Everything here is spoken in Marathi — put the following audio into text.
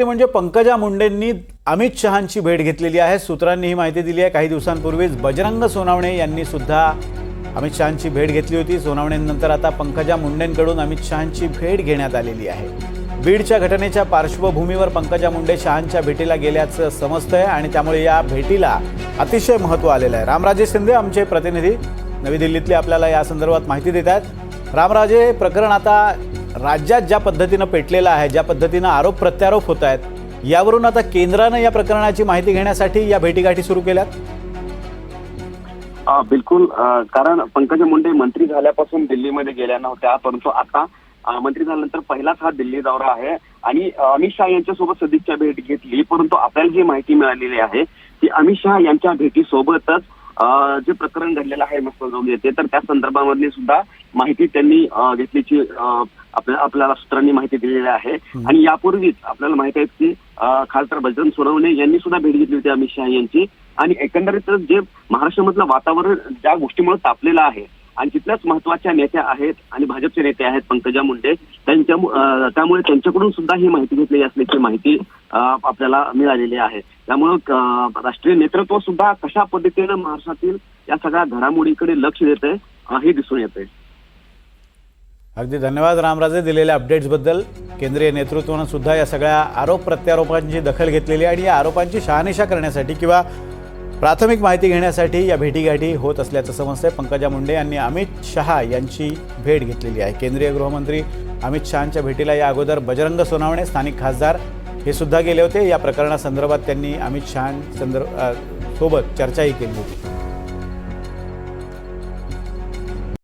ते म्हणजे पंकजा मुंडेंनी अमित शहांची भेट घेतलेली आहे। सूत्रांनी ही माहिती दिली आहे। काही दिवसांपूर्वीच बजरंग सोनावणे यांनी सुद्धा अमित शहांची भेट घेतली होती। सोनावणेंनंतर आता पंकजा मुंडेंकडून अमित शहांची भेट घेण्यात आलेली आहे। बीडच्या घटनेच्या पार्श्वभूमीवर पंकजा मुंडे शहांच्या भेटीला गेल्याचं समजतंय आणि त्यामुळे या भेटीला अतिशय महत्त्व आलेलं आहे। रामराजे शिंदे आमचे प्रतिनिधी नवी दिल्लीतले आपल्याला या संदर्भात माहिती देत आहेत। रामराजे, प्रकरण आता राज्यात ज्या पद्धतीनं पेटलेलं आहे, ज्या पद्धतीनं आरोप प्रत्यारोप होत आहेत, यावरून आता केंद्रानं या प्रकरणाची माहिती घेण्यासाठी या भेटीगाठी सुरू केल्यात। बिलकुल, कारण पंकजा मुंडे मंत्री झाल्यापासून दिल्लीमध्ये गेल्या नव्हत्या, परंतु आता मंत्री झाल्यानंतर पहिलाच हा दिल्ली दौरा आहे आणि अमित शहा यांच्यासोबत सदिच्छा भेट घेतली। परंतु आपल्याला जी माहिती मिळालेली आहे ती अमित शहा यांच्या भेटीसोबतच जे प्रकरण घडलेलं आहे मस्तजोग येते, तर त्या संदर्भामधली सुद्धा माहिती त्यांनी घेतल्याची आपल्याला सूत्रांनी माहिती दिलेली आहे। आणि यापूर्वीच आपल्याला माहिती आहे की खासदार बजरंग सोनवणे यांनी सुद्धा भेट घेतली होती अमित शहा यांची। आणि एकंदरीत जे महाराष्ट्रामधलं वातावरण ज्या गोष्टीमुळे तापलेलं आहे आणि तिथल्याच महत्वाच्या नेत्या आहेत आणि भाजपचे नेते आहेत पंकजा मुंडे, त्यामुळे त्यांच्याकडून सुद्धा ही माहिती घेतली असल्याची माहिती आपल्याला मिळालेली आहे। त्यामुळं राष्ट्रीय नेतृत्व सुद्धा कशा पद्धतीनं महाराष्ट्रातील या सगळ्या घडामोडीकडे लक्ष देतंय हे दिसून येतंय। अगदी धन्यवाद रामराजे दिलेल्या अपडेट्सबद्दल। केंद्रीय नेतृत्वानं सुद्धा या सगळ्या आरोप प्रत्यारोपांची दखल घेतलेली आणि या आरोपांची शहानिशा करण्यासाठी किंवा प्राथमिक माहिती घेण्यासाठी या भेटीगाठी होत असल्याचं समजतंय। पंकजा मुंडे यांनी अमित शहा यांची भेट घेतलेली आहे। केंद्रीय गृहमंत्री अमित शहांच्या भेटीला या अगोदर बजरंग सोनावणे स्थानिक खासदार हे सुद्धा गेले होते। या प्रकरणासंदर्भात त्यांनी अमित शहांसोबत चर्चाही केली होती।